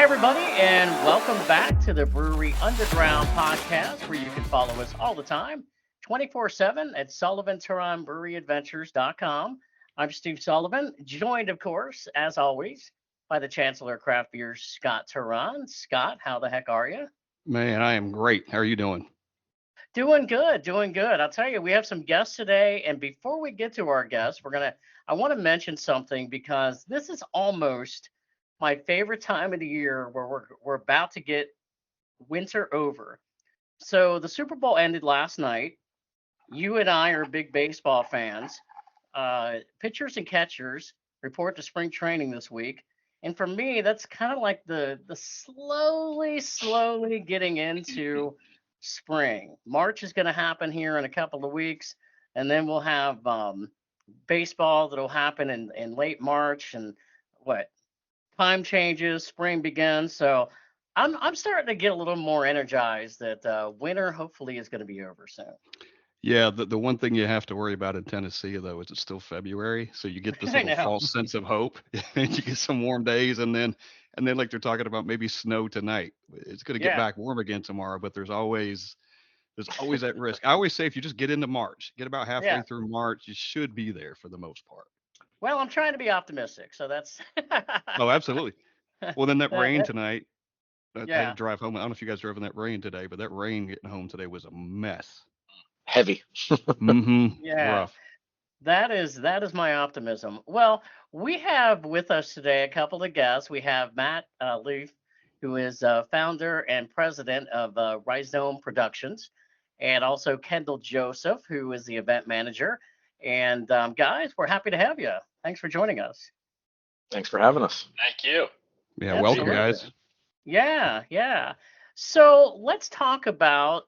Hi, everybody, and welcome back to the Brewery Underground Podcast, where you can follow us all the time, 24/7 at Sullivan Touron breweryadventures.com. I'm Steve Sullivan, joined, of course, as always, by the Chancellor of Craft Beer, Scott Touron. Scott, how the heck are you? Man, I am great. How are you doing? Doing good, doing good. I'll tell you, we have some guests today, and before we get to our guests, I want to mention something because this is almost my favorite time of the year where we're about to get winter over. So the Super Bowl ended last night. You and I are big baseball fans. Pitchers and catchers report to spring training this week. And for me, that's kind of like the slowly getting into spring. March is going to happen here in a couple of weeks, and then we'll have baseball that'll happen in late March, and what time changes, spring begins. So I'm starting to get a little more energized that winter hopefully is going to be over soon. Yeah, the one thing you have to worry about in Tennessee though is it's still February, so you get this I little know. false sense of hope, and you get some warm days, and then like they're talking about maybe snow tonight. It's going to get Yeah. back warm again tomorrow, but there's always that risk. I always say if you just get into March, get about halfway Yeah. through March, you should be there for the most part. Well, I'm trying to be optimistic, so that's Oh, absolutely. Well, then that rain that- tonight, I had to yeah. drive home. I don't know if you guys drove in that rain today, but that rain getting home today was a mess. Heavy. Yeah. Rough. That is my optimism. Well, we have with us today a couple of guests. We have Matt Leff, who is founder and president of Rhizome Productions, and also Kendall Joseph, who is the event manager. And guys, we're happy to have you. Thanks for joining us. Thanks for having us. Thank you. Yeah, welcome Absolutely. guys. Yeah. So let's talk about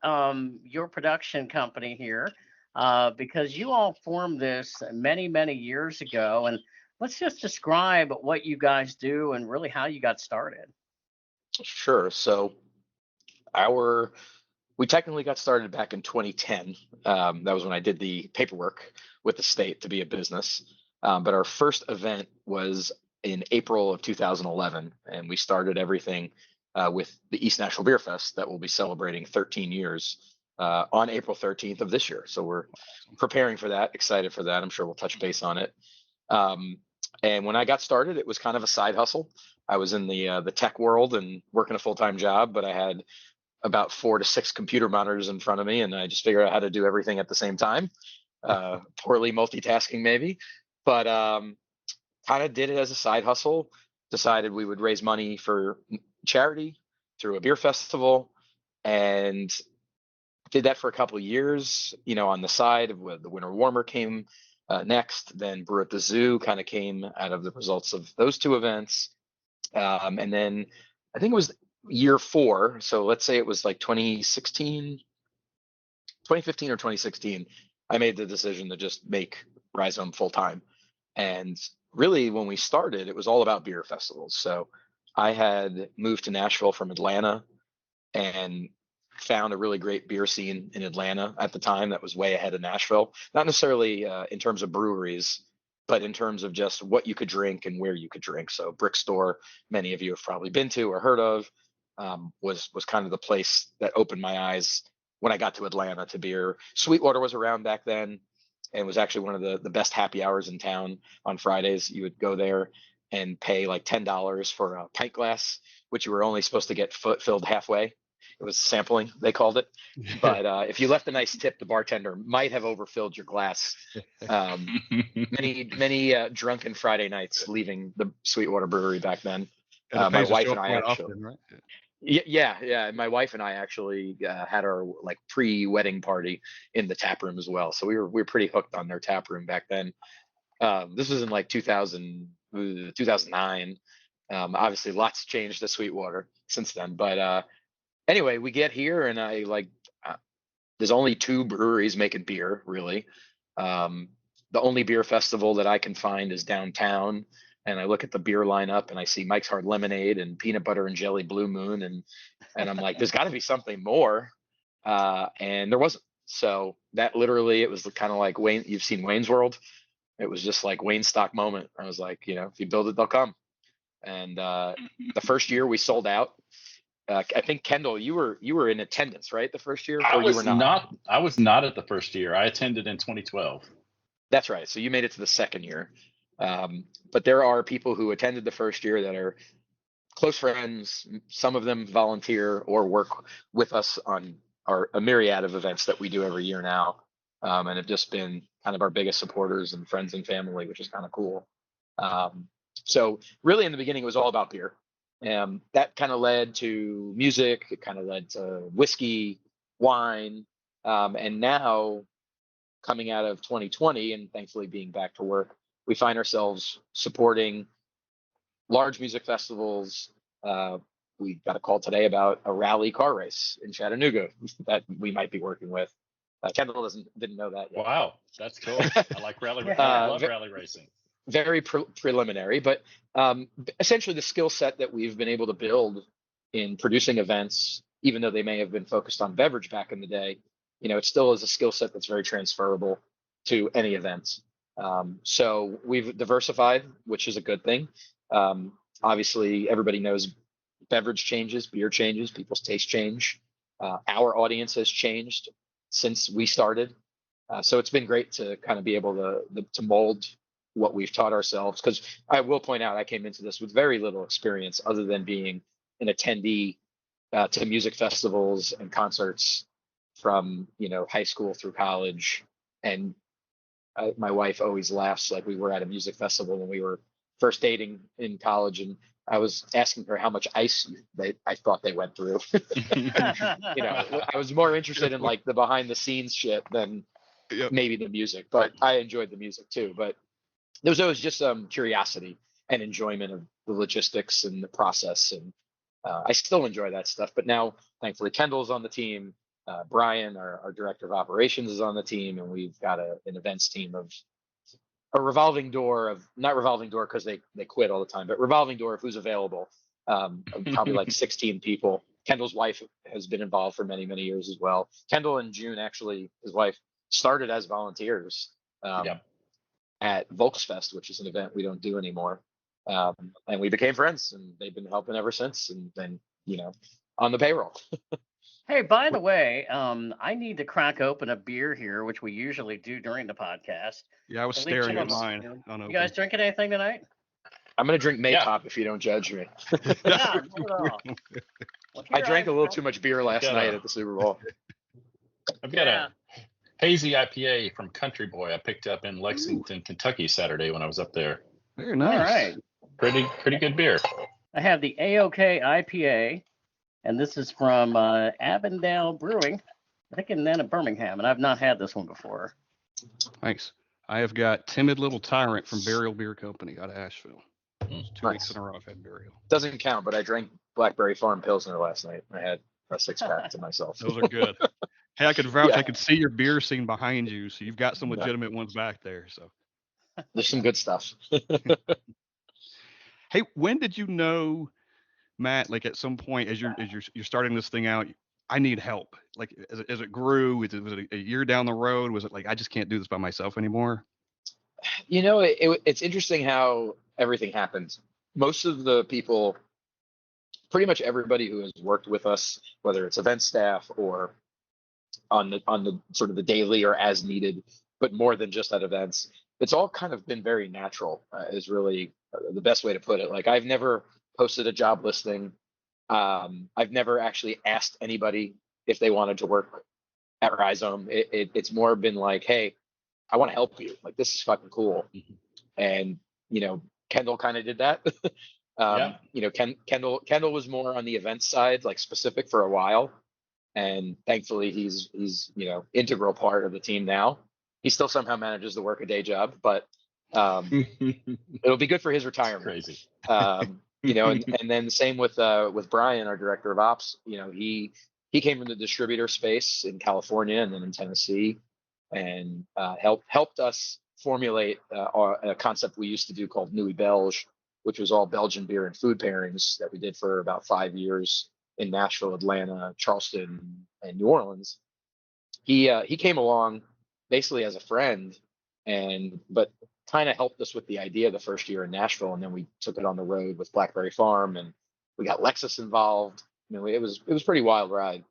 your production company here, because you all formed this many years ago, and let's just describe what you guys do and really how you got started. Sure. So we technically got started back in 2010. That was when I did the paperwork with the state to be a business. But our first event was in April of 2011, and we started everything with the East Nashville Beer Fest that will be celebrating 13 years on April 13th of this year. So we're preparing for that, excited for that. I'm sure we'll touch base on it. And when I got started, it was kind of a side hustle. I was in the tech world and working a full-time job, but I had about 4 to 6 computer monitors in front of me, and I just figured out how to do everything at the same time. Poorly multitasking maybe, but kind of did it as a side hustle. Decided we would raise money for charity through a beer festival, and did that for a couple of years, on the side of where the Winter Warmer came next. Then Brew at the Zoo kind of came out of the results of those 2 events. And then I think it was year 4. So let's say it was like 2015 or 2016. I made the decision to just make Rhizome full time. And really, when we started, it was all about beer festivals. So I had moved to Nashville from Atlanta and found a really great beer scene in Atlanta at the time that was way ahead of Nashville. Not necessarily in terms of breweries, but in terms of just what you could drink and where you could drink. So Brick Store, many of you have probably been to or heard of, was kind of the place that opened my eyes when I got to Atlanta to beer. Sweetwater was around back then, and was actually one of the best happy hours in town on Fridays. You would go there and pay like $10 for a pint glass, which you were only supposed to get filled halfway. It was sampling, they called it. But if you left a nice tip, the bartender might have overfilled your glass. Many drunken Friday nights leaving the Sweetwater Brewery back then. My wife and I actually, right? yeah. My wife and I actually had our like pre-wedding party in the tap room as well. So we were pretty hooked on their tap room back then. This was in like 2009. Obviously, lots changed at Sweetwater since then. But anyway, we get here, and there's only 2 breweries making beer, really. The only beer festival that I can find is downtown, and I look at the beer lineup and I see Mike's Hard Lemonade and Peanut Butter and Jelly Blue Moon, and I'm like, there's got to be something more, and there wasn't. So that literally, it was kind of like Wayne. You've seen Wayne's World. It was just like Wayne stock moment. I was like, if you build it, they'll come. and the first year we sold out. I think Kendall, you were in attendance, right? The first year, or you were not? I was not at the first year. I attended in 2012. That's right. So you made it to the second year. But there are people who attended the first year that are close friends. Some of them volunteer or work with us on a myriad of events that we do every year now, and have just been kind of our biggest supporters and friends and family, which is kind of cool. So really, in the beginning, it was all about beer. That kind of led to music. It kind of led to whiskey, wine, and now coming out of 2020 and thankfully being back to work, we find ourselves supporting large music festivals. We got a call today about a rally car race in Chattanooga that we might be working with. Kendall didn't know that yet. Wow, that's cool. I like rally. I love rally racing. Very preliminary, but essentially the skill set that we've been able to build in producing events, even though they may have been focused on beverage back in the day, it still is a skill set that's very transferable to any event. So we've diversified, which is a good thing. Obviously, everybody knows beverage changes, beer changes, people's taste change. Our audience has changed since we started. So it's been great to kind of be able to mold what we've taught ourselves. Because I will point out, I came into this with very little experience other than being an attendee to music festivals and concerts from high school through college. And my wife always laughs, like we were at a music festival when we were first dating in college, and I was asking her how much ice I thought they went through. I was more interested in like the behind the scenes shit than maybe the music, but I enjoyed the music too. But there was always just some curiosity and enjoyment of the logistics and the process, and I still enjoy that stuff. But now, thankfully, Kendall's on the team. Brian, our director of operations, is on the team, and we've got an events team of a revolving door of, not revolving door because they quit all the time, but revolving door of who's available. Probably like 16 people. Kendall's wife has been involved for many, many years as well. Kendall and June, actually, his wife, started as volunteers at Volksfest, which is an event we don't do anymore. And we became friends, and they've been helping ever since, and then, on the payroll. Hey, by the way, I need to crack open a beer here, which we usually do during the podcast. Yeah, I was staring at mine. You guys drinking anything tonight? I'm going to drink Maypop if you don't judge me. Yeah, not at all. Well, I drank a little too much beer last night at the Super Bowl. I've got a hazy IPA from Country Boy I picked up in Lexington, Kentucky Saturday when I was up there. Very nice. All right. Pretty good beer. I have the AOK IPA, and this is from Avondale Brewing, I think in Birmingham, and I've not had this one before. Thanks. I have got Timid Little Tyrant from Burial Beer Company out of Asheville. 2 weeks in a row I've had Burial. Doesn't count, but I drank Blackberry Farm Pilsner last night. I had a 6-pack to myself. Those are good. Hey, I could vouch. I could see your beer scene behind you, so you've got some legitimate ones back there. So there's some good stuff. Hey, when did you know, Matt? Like at some point, as you're starting this thing out, I need help. Like as it grew, was it a year down the road? Was it like I just can't do this by myself anymore? It's interesting how everything happens. Most of the people, pretty much everybody who has worked with us, whether it's event staff or on the sort of the daily or as needed, but more than just at events, it's all kind of been very natural. Is really the best way to put it. Like I've never posted a job listing. I've never actually asked anybody if they wanted to work at Rhizome. It's more been like, hey, I want to help you. Like this is fucking cool. And Kendall kind of did that. Kendall was more on the event side, like specific for a while. And thankfully he's integral part of the team now. He still somehow manages to work a day job, but it'll be good for his retirement. Crazy. And then same with Brian, our director of ops. He came from the distributor space in California and then in Tennessee, and helped us formulate a concept we used to do called Nuit Belge, which was all Belgian beer and food pairings that we did for about 5 years in Nashville, Atlanta, Charleston, and New Orleans. He came along basically as a friend but kind of helped us with the idea the first year in Nashville, and then we took it on the road with Blackberry Farm, and we got Lexus involved. It was pretty wild ride.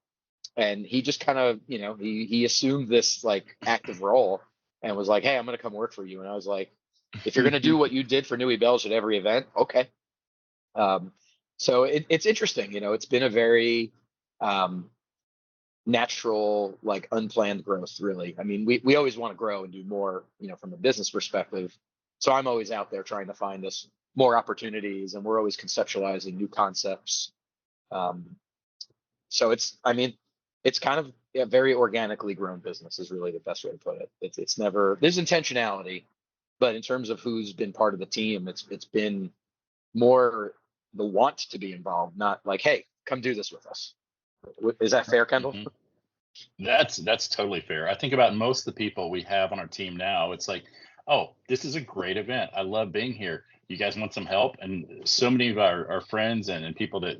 And he just kind of, he assumed this like active role and was like, "Hey, I'm going to come work for you." And I was like, "If you're going to do what you did for Newey Belge at every event, okay." So it's interesting. It's been a very natural, like unplanned growth, really. I mean, we always want to grow and do more, from a business perspective. So I'm always out there trying to find us more opportunities, and we're always conceptualizing new concepts. So it's kind of a very organically grown business is really the best way to put it. It's never, there's intentionality, but in terms of who's been part of the team, it's been more the want to be involved, not like, "Hey, come do this with us." Is that fair, Kendall? Mm-hmm. That's totally fair. I think about most of the people we have on our team now. It's like, "Oh, this is a great event. I love being here. You guys want some help?" And so many of our friends and people that,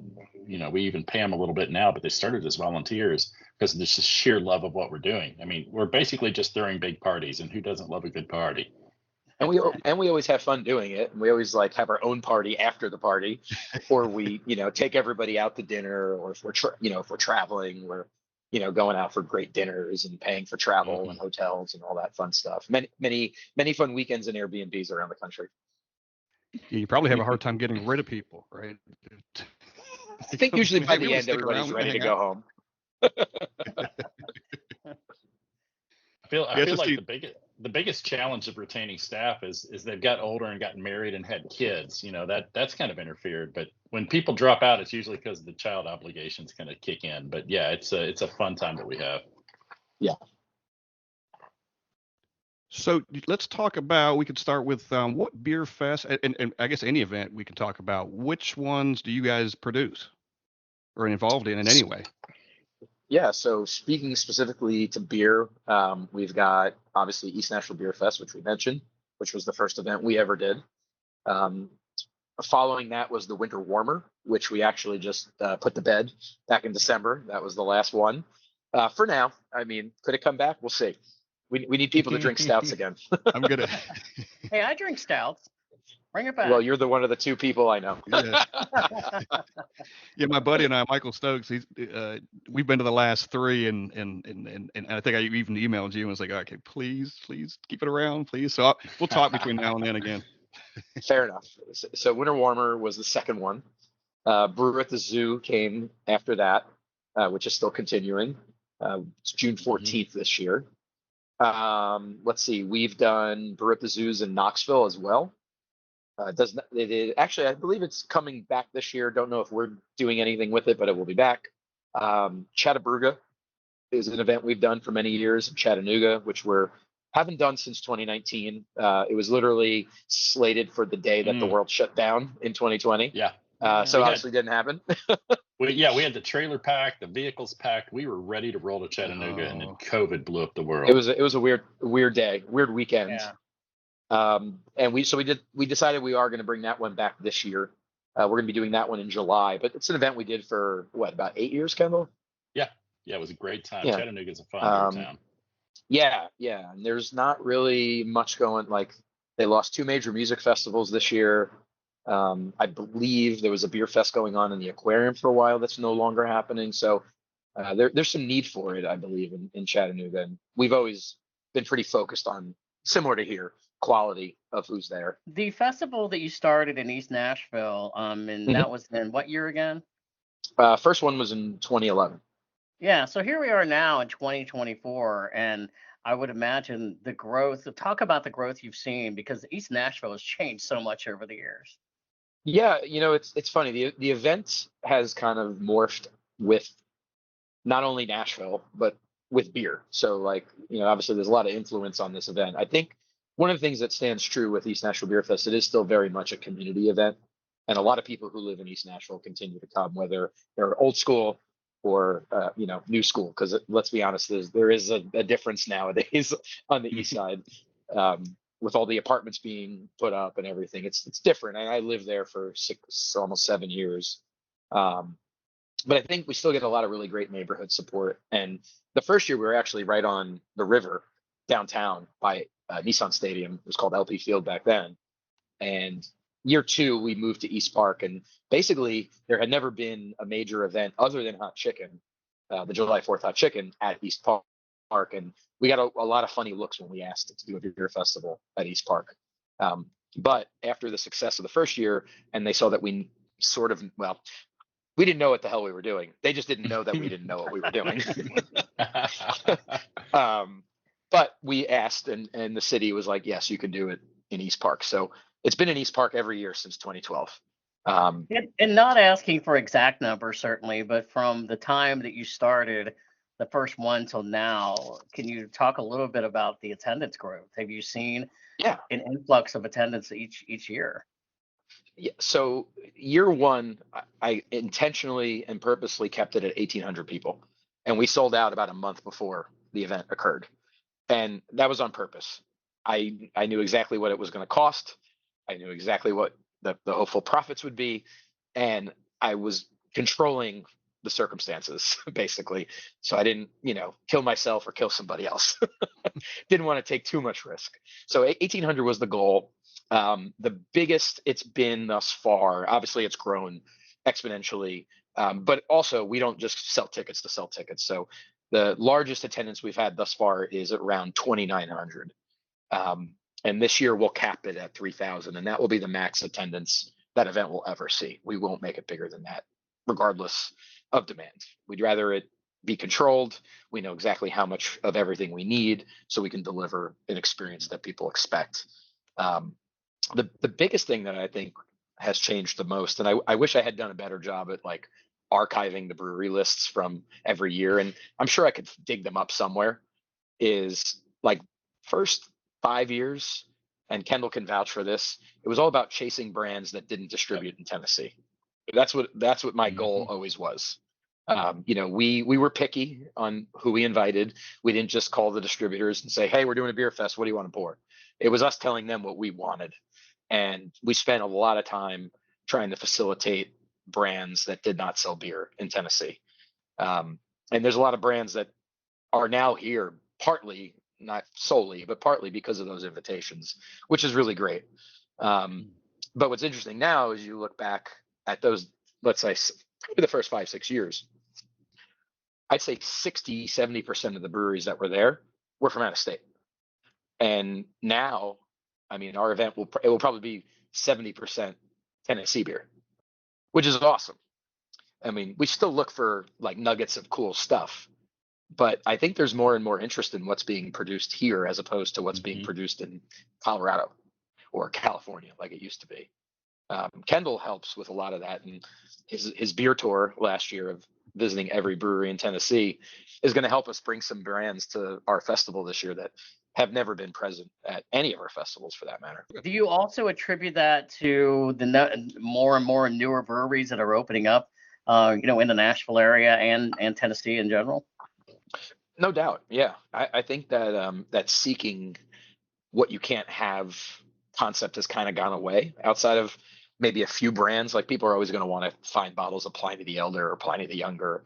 we even pay them a little bit now, but they started as volunteers because there's this sheer love of what we're doing. I mean, we're basically just throwing big parties, and who doesn't love a good party? And we always have fun doing it. And we always like have our own party after the party, or we, take everybody out to dinner, or if we're, if we're traveling, we're, going out for great dinners and paying for travel and hotels and all that fun stuff. Many fun weekends and Airbnbs around the country. You probably have a hard time getting rid of people, right? I think usually by the end, everybody's ready to go home. I feel like the biggest challenge of retaining staff is they've got older and gotten married and had kids. That's kind of interfered. But when people drop out, it's usually because the child obligations kind of kick in. But yeah, it's a fun time that we have. Yeah. So let's talk about, we could start with what beer fest, and I guess any event we can talk about. Which ones do you guys produce or involved in any way? Yeah, so speaking specifically to beer, we've got obviously East Nashville Beer Fest, which we mentioned, which was the first event we ever did. Following that was the Winter Warmer, which we actually just put to bed back in December. That was the last one. For now, I mean, could it come back? We'll see. We need people to drink stouts again. I'm gonna. Hey, I drink stouts. Bring it back. Well, you're the one of the two people I know. Yeah, my buddy and I, Michael Stokes, we've been to the last three, and I think I even emailed you and was like, "Okay, please keep it around, please." So we'll talk between now and then again. Fair enough. So Winter Warmer was the second one. Brew at the Zoo came after that, which is still continuing. It's June 14th this year. Let's see, we've done Brew at the Zoos in Knoxville as well. Actually, I believe it's coming back this year. Don't know if we're doing anything with it, but it will be back. Chattanooga is an event we've done for many years in Chattanooga, which we haven't done since 2019. It was literally slated for the day that the world shut down in 2020. Yeah. So obviously didn't happen. We had the trailer packed, the vehicles packed. We were ready to roll to Chattanooga, and then COVID blew up the world. It was a weird day, weird weekend. Yeah. And we decided we are going to bring that one back this year. We're going to be doing that one in July, but it's an event we did for about 8 years, Kendall? Yeah, it was a great time. Yeah. Chattanooga's a fun town. Yeah, and there's not really much going. Like, they lost 2 major music festivals this year. I believe there was a beer fest going on in the aquarium for a while that's no longer happening. So there's some need for it, I believe, in Chattanooga. And we've always been pretty focused on, similar to here, quality of who's there. The festival that you started in East Nashville, and that was in what year again? First one was in 2011. Yeah, so here we are now in 2024, and I would imagine the growth. Talk about the growth you've seen, because East Nashville has changed so much over the years. Yeah, it's funny. The event has kind of morphed with not only Nashville, but with beer. So, like, obviously there's a lot of influence on this event. I think one of the things that stands true with East Nashville Beer Fest, it is still very much a community event. And a lot of people who live in East Nashville continue to come, whether they're old school or, new school. Because let's be honest, there is a difference nowadays on the East Side. With all the apartments being put up and everything, it's different. I lived there for almost 7 years. But I think we still get a lot of really great neighborhood support. And the first year we were actually right on the river. downtown by Nissan Stadium. It was called LP Field back then. And year 2, we moved to East Park, and basically there had never been a major event other than hot chicken, the July 4th hot chicken at East Park. And we got a lot of funny looks when we asked to do a beer festival at East Park. But after the success of the first year, and they saw that we sort of, well, we didn't know what the hell we were doing. They just didn't know that we didn't know what we were doing. But we asked, and the city was like, yes, you can do it in East Park. So it's been in East Park every year since 2012. And not asking for exact numbers, certainly, but from the time that you started the first one till now, can you talk a little bit about the attendance growth? Have you seen an influx of attendance each year? Yeah. So year 1, I intentionally and purposely kept it at 1,800 people, and we sold out about a month before the event occurred, and that was on purpose. I knew exactly what it was going to cost. I knew exactly what the hopeful profits would be, and I was controlling the circumstances basically. So I didn't, kill myself or kill somebody else. Didn't want to take too much risk. So 1,800 was the goal. The biggest it's been thus far. Obviously, it's grown exponentially, but also we don't just sell tickets to sell tickets. So the largest attendance we've had thus far is around 2,900. And this year we'll cap it at 3,000, and that will be the max attendance that event will ever see. We won't make it bigger than that, regardless of demand. We'd rather it be controlled. We know exactly how much of everything we need, so we can deliver an experience that people expect. The biggest thing that I think has changed the most, and I wish I had done a better job at like archiving the brewery lists from every year, and I'm sure I could dig them up somewhere, is like first 5 years, and Kendall can vouch for this, it was all about chasing brands that didn't distribute in Tennessee. That's what my goal always was. We were picky on who we invited. We didn't just call the distributors and say, hey, we're doing a beer fest, what do you want to pour? It was us telling them what we wanted. And we spent a lot of time trying to facilitate brands that did not sell beer in Tennessee. And there's a lot of brands that are now here, partly, not solely, but partly because of those invitations, which is really great. But what's interesting now is you look back at those, let's say, the first 5-6 years, I'd say 60-70% of the breweries that were there were from out of state. And now, I mean, our event will probably be 70% Tennessee beer, which is awesome. I mean, we still look for like nuggets of cool stuff, but I think there's more and more interest in what's being produced here as opposed to what's being produced in Colorado or California like it used to be. Kendall helps with a lot of that, and his beer tour last year of visiting every brewery in Tennessee is going to help us bring some brands to our festival this year that have never been present at any of our festivals for that matter. Do you also attribute that to the more and more newer breweries that are opening up, in the Nashville area and Tennessee in general? No doubt. Yeah. I think that that seeking what you can't have concept has kind of gone away outside of maybe a few brands. Like people are always going to want to find bottles of Pliny the Elder or Pliny the Younger.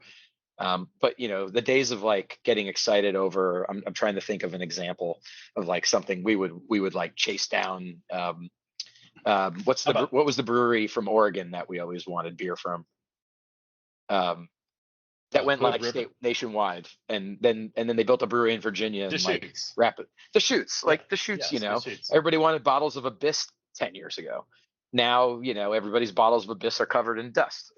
But the days of like getting excited over, I'm trying to think of an example of like something we would like chase down. What was the brewery from Oregon that we always wanted beer from? That went like nationwide, and then they built a brewery in Virginia and like rapid Deschutes, like Deschutes. Deschutes. Everybody wanted bottles of Abyss 10 years ago. Now everybody's bottles of Abyss are covered in dust.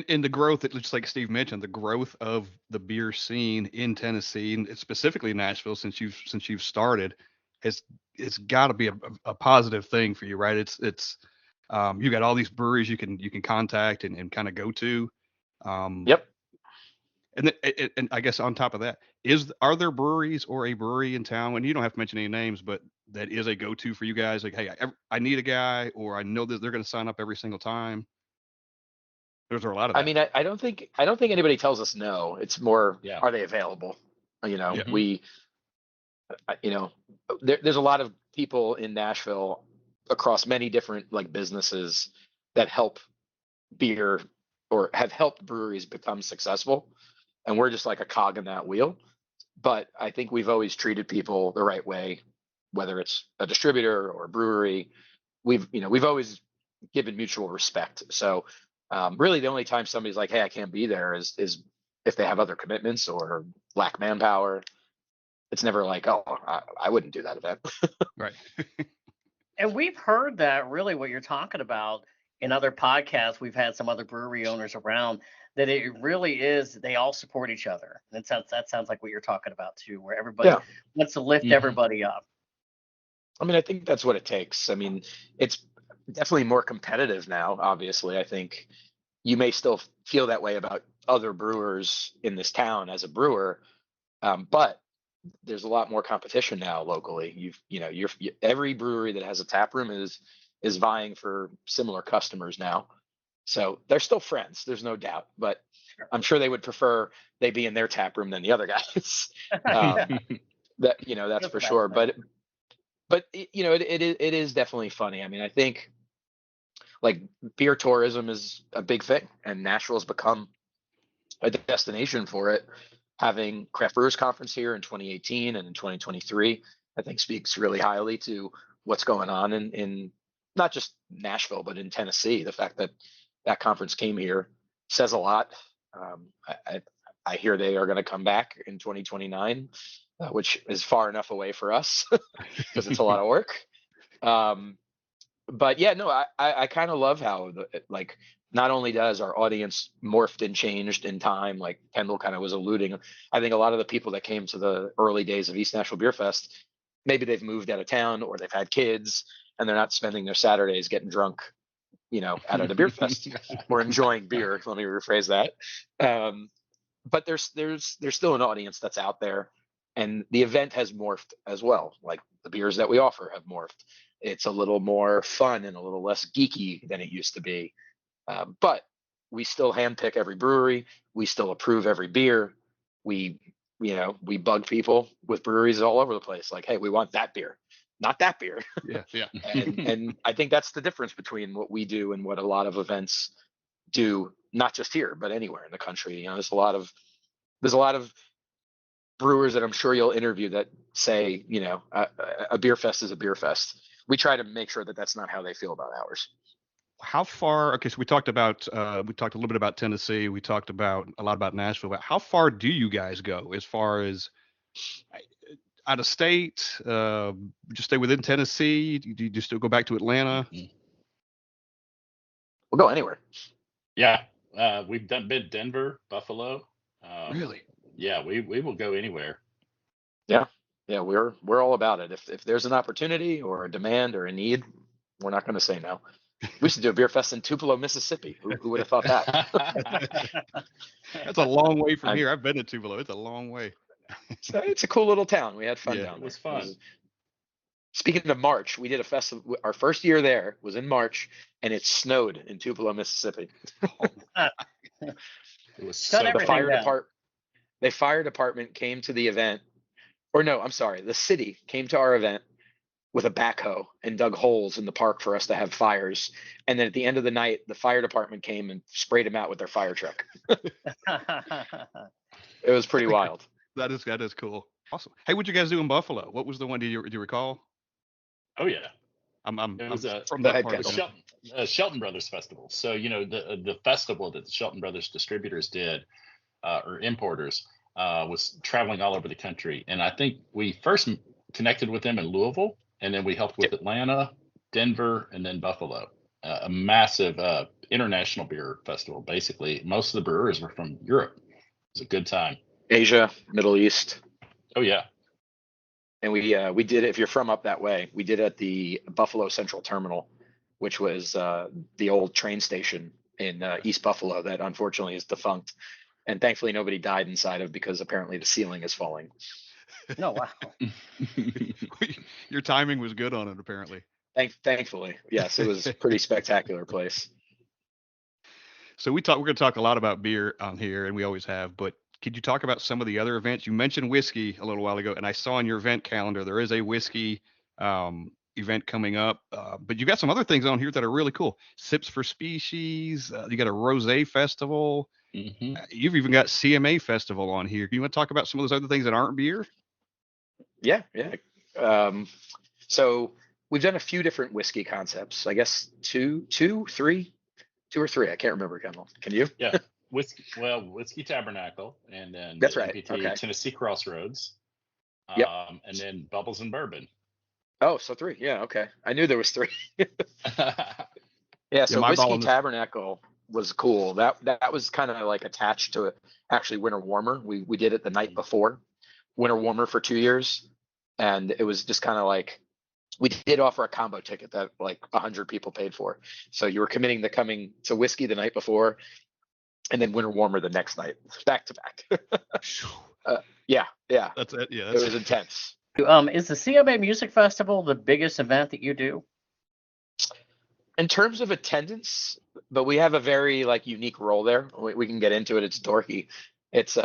In the growth, just like Steve mentioned, the growth of the beer scene in Tennessee and specifically Nashville, since you've started, it's got to be a positive thing for you, right? It's you got all these breweries you can contact and kind of go to. Yep. And I guess on top of that, are there breweries or a brewery in town, and you don't have to mention any names, but that is a go-to for you guys? Like, hey, I need a guy, or I know that they're going to sign up every single time. There's a lot of that. I mean, I don't think anybody tells us no. It's more, are they available? There's a lot of people in Nashville across many different like businesses that help beer or have helped breweries become successful. and we're just like a cog in that wheel. But I think we've always treated people the right way, whether it's a distributor or a brewery. We've always given mutual respect. So really, the only time somebody's like, "Hey, I can't be there," is if they have other commitments or lack manpower. It's never like, "Oh, I wouldn't do that event." Right. And we've heard that really what you're talking about in other podcasts. We've had some other brewery owners around that it really is, they all support each other. And that sounds like what you're talking about too, where everybody Yeah. wants to lift Mhm. everybody up. I mean, I think that's what it takes. I mean, it's definitely more competitive now, obviously. I think you may still feel that way about other brewers in this town as a brewer, but there's a lot more competition now locally. Every brewery that has a tap room is vying for similar customers now. So they're still friends, there's no doubt, but I'm sure they would prefer they be in their tap room than the other guys. That's for sure. But it is definitely funny. I mean, I think like beer tourism is a big thing, and Nashville's become a destination for it. Having Craft Brewers Conference here in 2018 and in 2023, I think speaks really highly to what's going on in not just Nashville, but in Tennessee. The fact that that conference came here says a lot. I hear they are going to come back in 2029, which is far enough away for us because it's a lot of work. But yeah, no, I kind of love how like not only does our audience morphed and changed in time, like Kendall kind of was alluding. I think a lot of the people that came to the early days of East Nashville Beer Fest, maybe they've moved out of town or they've had kids and they're not spending their Saturdays getting drunk, out at a beer fest or enjoying beer. Let me rephrase that. But there's still an audience that's out there, and the event has morphed as well. Like the beers that we offer have morphed. It's a little more fun and a little less geeky than it used to be. But we still handpick every brewery. We still approve every beer. We bug people with breweries all over the place. Like, hey, we want that beer, not that beer. Yeah. Yeah. and I think that's the difference between what we do and what a lot of events do, not just here, but anywhere in the country. There's a lot of brewers that I'm sure you'll interview that say, a beer fest is a beer fest. We try to make sure that that's not how they feel about ours. How far? Okay, so we talked a little bit about Tennessee. We talked about a lot about Nashville. But how far do you guys go as far as out of state? Just stay within Tennessee? Do you still go back to Atlanta? We'll go anywhere. Yeah, we've been Denver, Buffalo. Really? Yeah, we will go anywhere. Yeah, we're all about it. If there's an opportunity or a demand or a need, we're not going to say no. We used to do a beer fest in Tupelo, Mississippi. Who would have thought that? That's a long way from here. I've been to Tupelo. It's a long way. So it's a cool little town. We had fun down there. It was fun. Speaking of March, we did a festival. Our first year there was in March, and it snowed in Tupelo, Mississippi. It was so Shut everything down. The fire department came to the event, or no, I'm sorry, the city came to our event with a backhoe and dug holes in the park for us to have fires. And then at the end of the night, the fire department came and sprayed them out with their fire truck. It was pretty wild. That is cool. Awesome. Hey, what'd you guys do in Buffalo? What was the one? Do you recall? Oh yeah, I'm it was from that part of Shelton Brothers Festival. So the festival that the Shelton Brothers distributors did, or importers, was traveling all over the country. And I think we first connected with them in Louisville, and then we helped with Atlanta, Denver, and then Buffalo. A massive international beer festival. Basically, most of the brewers were from Europe. It was a good time. Asia, Middle East. Oh yeah. And we did it. If you're from up that way, we did it at the Buffalo Central Terminal, which was the old train station in East Buffalo that unfortunately is defunct. And thankfully nobody died inside of, because apparently the ceiling is falling. No, wow. Your timing was good on it, apparently. Thankfully, yes, it was a pretty spectacular place. So we're going to talk a lot about beer on here, and we always have. But could you talk about some of the other events? You mentioned whiskey a little while ago, and I saw on your event calendar there is a whiskey event coming up. But you got some other things on here that are really cool. Sips for Species. You got a rosé festival. Mm-hmm. You've even got CMA festival on here. You want to talk about some of those other things that aren't beer? Yeah. So we've done a few different whiskey concepts. I guess two or three. I can't remember, Kendall. Can you? Yeah. Whiskey Tabernacle, and then That's the right. MPT Okay. Tennessee Crossroads, Yep. and then Bubbles and Bourbon. Oh, so three. Yeah. Okay. I knew there was three. Yeah. Yeah, So my Whiskey ball in this. Tabernacle was cool. That was kind of like attached to actually Winter Warmer. We did it the night before Winter Warmer for 2 years, and it was just kind of like we did offer a combo ticket that like 100 people paid for. So you were committing to coming to Whiskey the night before, and then Winter Warmer the next night, back to back. Yeah. That's it. Yeah, It was intense. Is the CMA Music Festival the biggest event that you do? In terms of attendance, but we have a very like unique role there. We can get into it. It's dorky. It's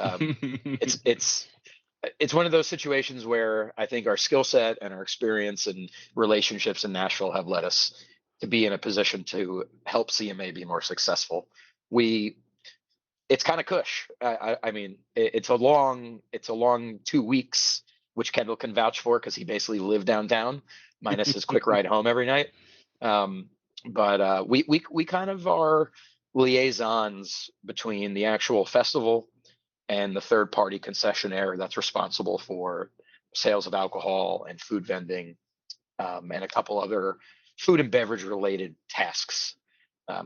it's one of those situations where I think our skill set and our experience and relationships in Nashville have led us to be in a position to help CMA be more successful. It's kind of cush. I mean, it's a long 2 weeks, which Kendall can vouch for because he basically lived downtown, minus his quick ride home every night. But we kind of are liaisons between the actual festival and the third party concessionaire that's responsible for sales of alcohol and food vending, and a couple other food and beverage related tasks.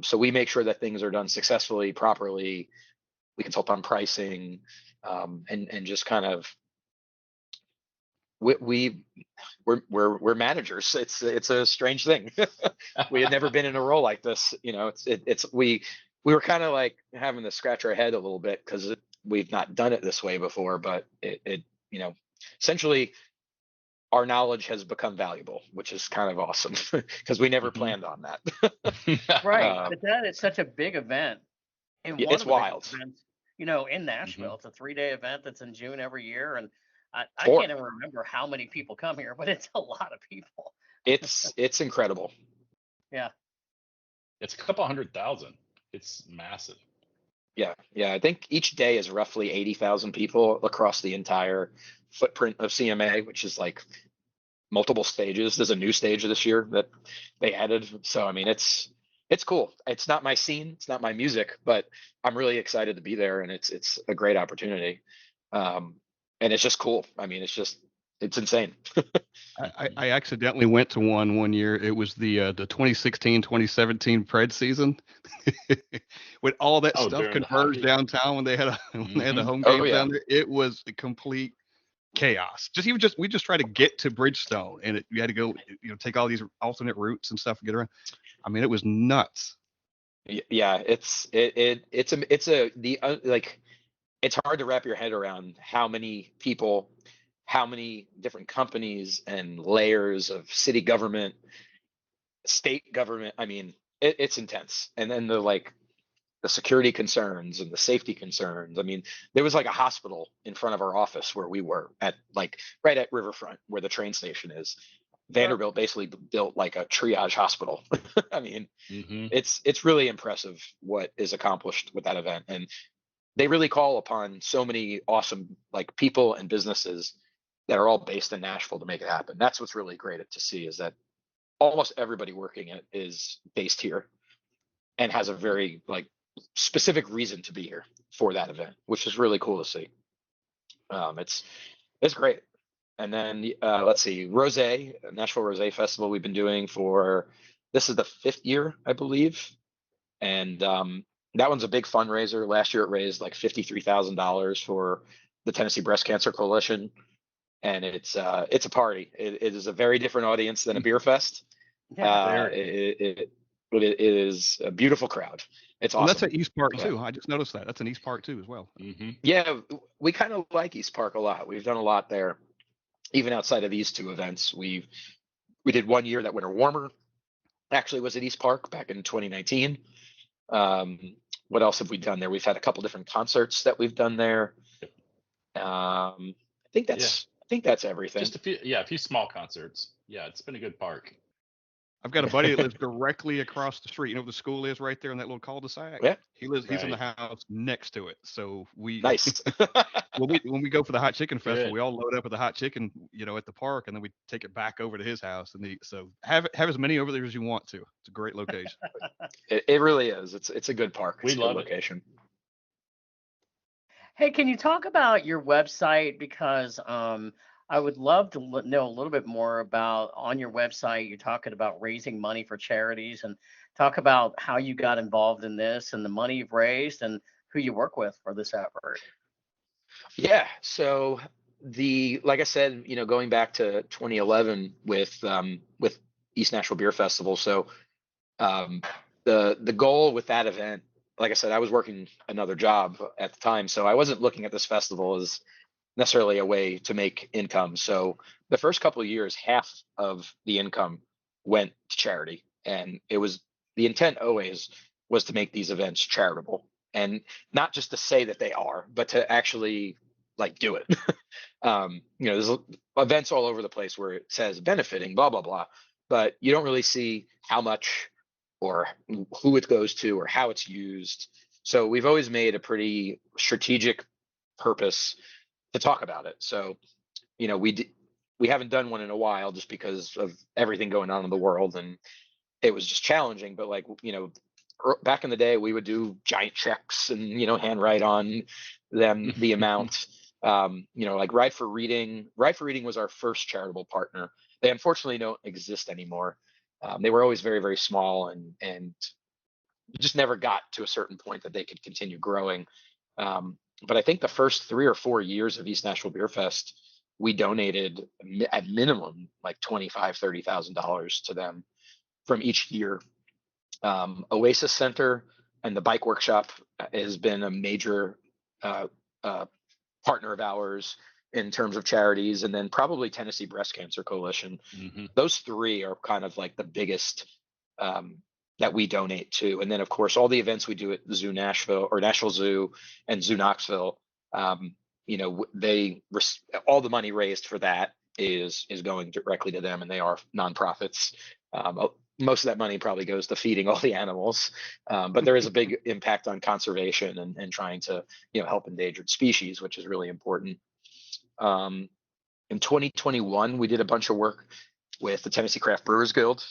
So we make sure that things are done successfully, properly. We consult on pricing, and just kind of we're managers. It's a strange thing. We had never been in a role like this. We were kind of like having to scratch our head a little bit because we've not done it this way before. But it essentially our knowledge has become valuable, which is kind of awesome because we never planned on that. Right, but that is such a big event. And one it's of the biggest wild. events, in Nashville. It's a 3-day event that's in June every year, and I Four. can't even remember how many people come here, but it's a lot of people. It's incredible. Yeah. It's a couple 100,000. It's massive. Yeah. I think each day is roughly 80,000 people across the entire footprint of CMA, which is like multiple stages. There's a new stage this year that they added. So I mean, it's cool. It's not my scene, it's not my music, but I'm really excited to be there, and it's a great opportunity. And it's just cool. I mean, it's insane. I accidentally went to one year. It was the 2016-2017 Pred season when all that stuff during the converged hockey. downtown when they had the home Oh, games yeah. down there. It was a complete chaos. We just tried to get to Bridgestone, and you had to go, take all these alternate routes and stuff to get around. I mean, it was nuts. Yeah, it's hard to wrap your head around how many people, how many different companies and layers of city government, state government. I mean, it's intense. And then the security concerns and the safety concerns. I mean, there was like a hospital in front of our office where we were at, like right at Riverfront where the train station is. Vanderbilt basically built like a triage hospital. I mean, it's really impressive what is accomplished with that event. And they really call upon so many awesome like people and businesses that are all based in Nashville to make it happen. That's what's really great to see, is that almost everybody working it is based here and has a very like specific reason to be here for that event, which is really cool to see. It's great. And then let's see, Nashville Rosé Festival we've been doing this is the 5th year, I believe. And that one's a big fundraiser. Last year it raised like $53,000 for the Tennessee Breast Cancer Coalition. And it's a party. It is a very different audience than a beer fest. Yeah. It is a beautiful crowd. It's awesome. Well, that's at East Park too. I just noticed that. That's in East Park too as well. Yeah, we kind of like East Park a lot. We've done a lot there. Even outside of these two events, we did 1 year that Winter Warmer actually was at East Park back in 2019. What else have we done there? We've had a couple different concerts that we've done there. I think that's everything. Just a few small concerts. Yeah, it's been a good park. I've got a buddy that lives directly across the street. You know where the school is right there in that little cul-de-sac? Yeah. He's in the Right. house next to it. So Nice. when we go for the hot chicken festival, Good. we all load up with the hot chicken, at the park, and then we take it back over to his house and eat. So have as many over there as you want to. It's a great location. It really is. It's a good park. It's We a good love it. location. Hey, can you talk about your website? Because I would love to know a little bit more about on your website. You're talking about raising money for charities, and talk about how you got involved in this and the money you've raised and who you work with for this effort. Yeah. So like I said, going back to 2011 with East Nashville Beer Festival. So the goal with that event, like I said, I was working another job at the time, so I wasn't looking at this festival as necessarily a way to make income. So the first couple of years, half of the income went to charity, and the intent always was to make these events charitable, and not just to say that they are, but to actually like do it. There's events all over the place where it says benefiting, blah blah blah, but you don't really see how much or who it goes to or how it's used. So we've always made a pretty strategic purpose to talk about it. So, we haven't done one in a while just because of everything going on in the world, and it was just challenging. But back in the day, we would do giant checks and handwrite on them the amount. Like Ride for Reading. Ride for Reading was our first charitable partner. They unfortunately don't exist anymore. They were always very, very small and just never got to a certain point that they could continue growing. But I think the first 3 or 4 years of East Nashville Beer Fest, we donated at minimum like $25,000-$30,000 to them from each year. Oasis Center and the Bike Workshop has been a major partner of ours in terms of charities, and then probably Tennessee Breast Cancer Coalition. Mm-hmm. Those three are kind of like the biggest that we donate to. And then of course all the events we do at the Zoo Nashville or Nashville Zoo and Zoo Knoxville, all the money raised for that is going directly to them, and they are nonprofits. Most of that money probably goes to feeding all the animals, but there is a big impact on conservation and trying to help endangered species, which is really important. In 2021, we did a bunch of work with the Tennessee Craft Brewers Guild,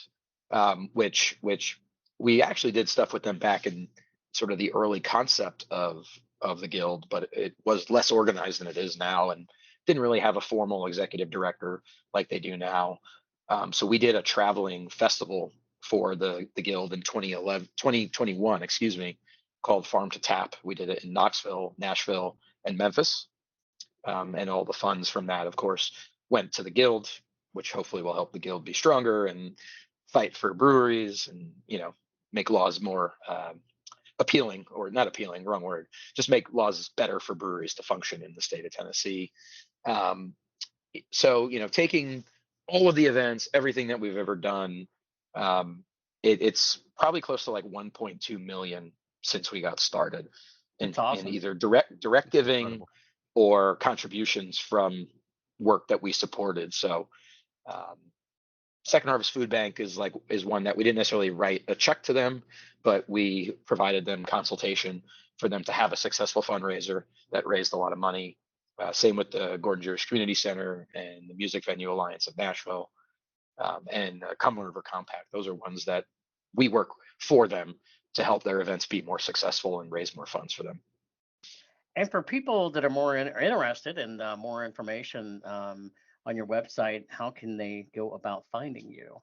which we actually did stuff with them back in sort of the early concept of the guild, but it was less organized than it is now, and didn't really have a formal executive director like they do now. So we did a traveling festival for the guild in 2021, called Farm to Tap. We did it in Knoxville, Nashville, and Memphis. And all the funds from that, of course, went to the guild, which hopefully will help the guild be stronger and fight for breweries and, make laws more appealing, or not appealing, wrong word, just make laws better for breweries to function in the state of Tennessee. So, taking all of the events, everything that we've ever done, it's probably close to like 1.2 million since we got started in either direct giving. Incredible. Or contributions from work that we supported. So Second Harvest Food Bank is one that we didn't necessarily write a check to them, but we provided them consultation for them to have a successful fundraiser that raised a lot of money. Same with the Gordon Jewish Community Center and the Music Venue Alliance of Nashville, and Cumberland River Compact. Those are ones that we work for them to help their events be more successful and raise more funds for them. And for people that are more interested in more information on your website, how can they go about finding you?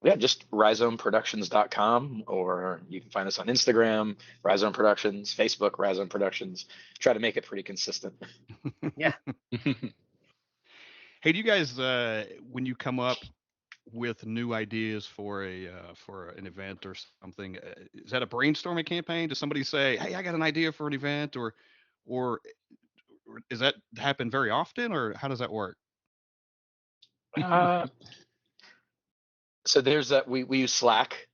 Yeah, just rhizomeproductions.com, or you can find us on Instagram, Rhizome Productions, Facebook, Rhizome Productions. Try to make it pretty consistent. Yeah. Hey, do you guys, when you come up with new ideas for an event or something, is that a brainstorming campaign? Does somebody say, "Hey, I got an idea for an event," or does that happen very often, or how does that work? So there's we use Slack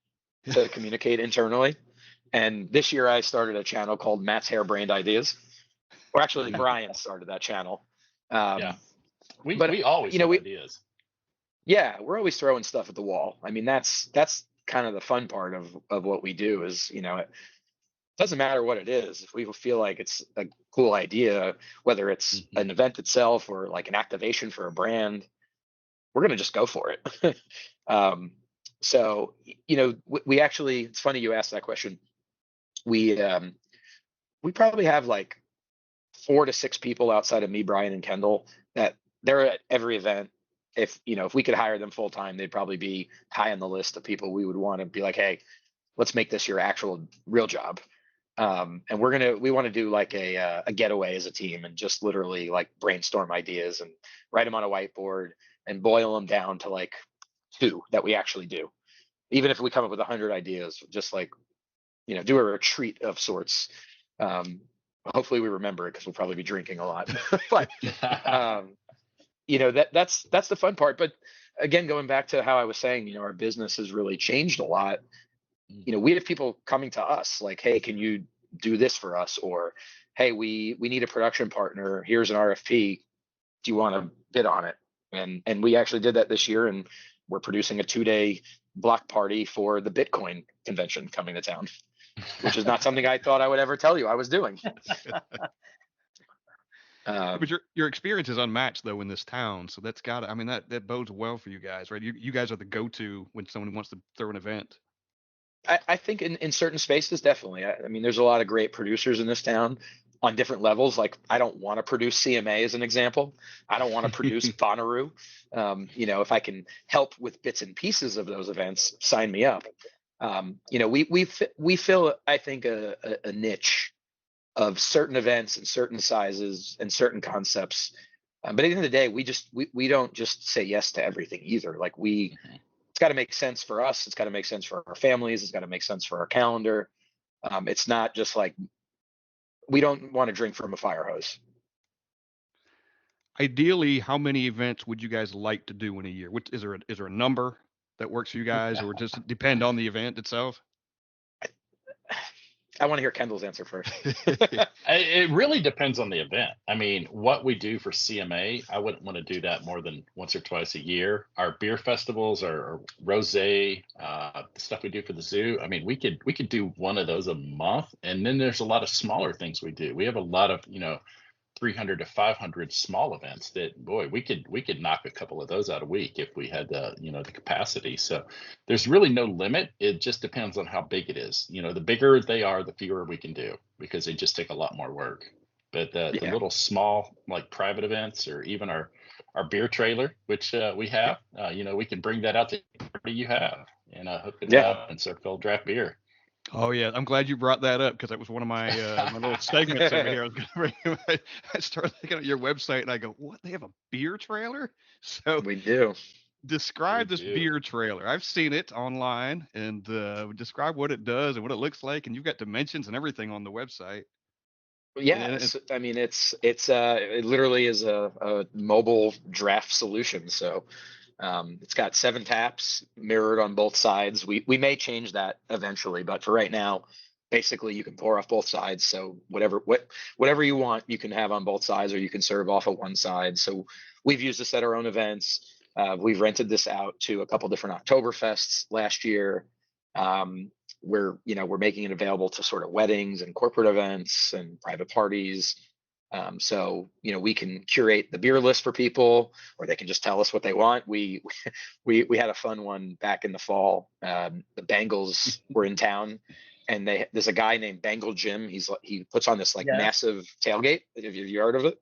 to communicate internally, and this year I started a channel called Matt's Harebrained Ideas, or actually Brian started that channel. Yeah, we always have ideas. Yeah, we're always throwing stuff at the wall. I mean, that's kind of the fun part of what we do is, it doesn't matter what it is. If we feel like it's a cool idea, whether it's Mhm. an event itself or like an activation for a brand, we're going to just go for it. um, so, we actually, it's funny you asked that question. We probably have like 4 to 6 people outside of me, Brian and Kendall, that they're at every event. If we could hire them full time, they'd probably be high on the list of people we would want to be like, hey, let's make this your actual real job. And we want to do like a getaway as a team and just literally like brainstorm ideas and write them on a whiteboard and boil them down to like 2 that we actually do. Even if we come up with 100 ideas, just like, do a retreat of sorts. Um, Hopefully we remember it because we'll probably be drinking a lot. But that's the fun part. But again, going back to how I was saying, our business has really changed a lot. We have people coming to us like, hey, can you do this for us? Or, hey, we need a production partner. Here's an RFP. Do you want to bid on it? And we actually did that this year, and we're producing a 2-day block party for the Bitcoin convention coming to town, which is not something I thought I would ever tell you I was doing. But your experience is unmatched though in this town, so I mean that bodes well for you guys, right? You guys are the go-to when someone wants to throw an event. I think in certain spaces, definitely. I mean, there's a lot of great producers in this town on different levels. Like, I don't want to produce CMA as an example. I don't want to produce Bonnaroo. If I can help with bits and pieces of those events, sign me up. We fill, I think, a niche of certain events and certain sizes and certain concepts. But at the end of the day, we don't just say yes to everything either. Like it's got to make sense for us. It's got to make sense for our families. It's got to make sense for our calendar. It's not just like we don't want to drink from a fire hose. Ideally, how many events would you guys like to do in a year? Is there a number that works for you guys, or just depend on the event itself? I want to hear Kendall's answer first. It really depends on the event. I mean, what we do for CMA, I wouldn't want to do that more than once or twice a year. Our beer festivals, our rosé, the stuff we do for the zoo. I mean, we could do one of those a month, and then there's a lot of smaller things we do. We have a lot of 300 to 500 small events that, boy, we could knock a couple of those out a week if we had the capacity. So there's really no limit. It just depends on how big it is. The bigger they are, the fewer we can do because they just take a lot more work. But the little small like private events, or even our beer trailer, which we have, we can bring that out to the party you have and hook it up and serve cold draft beer. Oh yeah, I'm glad you brought that up because that was one of my my little segments over here. I started looking at your website and I go, what? They have a beer trailer? So we do. Describe this beer trailer. I've seen it online, and describe what it does and what it looks like. And you've got dimensions and everything on the website. Yeah, I mean, it literally is a mobile draft solution. So it's got 7 taps mirrored on both sides. We may change that eventually, but for right now, basically you can pour off both sides. So whatever you want, you can have on both sides, or you can serve off of one side. So we've used this at our own events. We've rented this out to a couple different Oktoberfests last year. We're making it available to sort of weddings and corporate events and private parties. So we can curate the beer list for people, or they can just tell us what they want. We had a fun one back in the fall. The Bengals were in town, and there's a guy named Bengal Jim. He puts on this massive tailgate. Have you heard of it?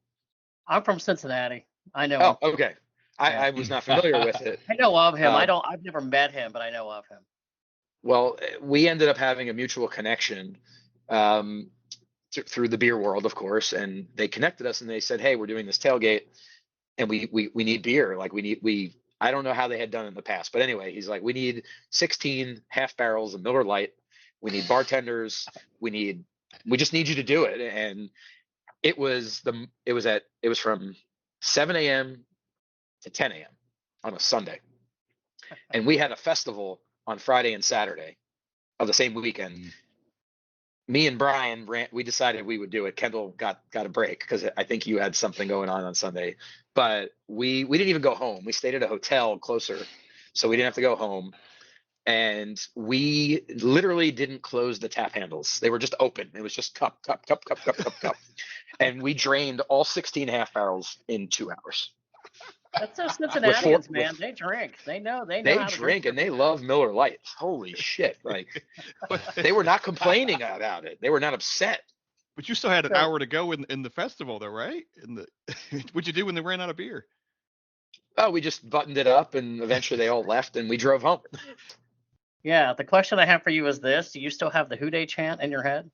I'm from Cincinnati. I know him. Oh, okay. I was not familiar with it. I know of him. I've never met him, but I know of him. Well, we ended up having a mutual connection through the beer world, of course, and they connected us and they said, hey, we're doing this tailgate and we need beer. Like I don't know how they had done in the past, but anyway, he's like, we need 16 half barrels of Miller Lite. We need bartenders. We just need you to do it. And it was from 7 a.m. to 10 a.m. on a Sunday. And we had a festival on Friday and Saturday of the same weekend. Me and Brian we decided we would do it. Kendall got a break because I think you had something going on Sunday. but we didn't even go home. We stayed at a hotel closer, so we didn't have to go home. And we literally didn't close the tap handles. They were just open. It was just cup, cup, cup, cup, cup, cup, cup. And we drained all 16 half barrels in 2 hours. That's those Cincinnatians, man. They drink. They know They how to drink and they love Miller Lite. Holy shit. Like, they were not complaining about it. They were not upset. But you still had an hour to go in the festival, though, right? What'd you do when they ran out of beer? Oh, we just buttoned it up, and eventually they all left, and we drove home. Yeah, the question I have for you is this: do you still have the Who Dey chant in your head?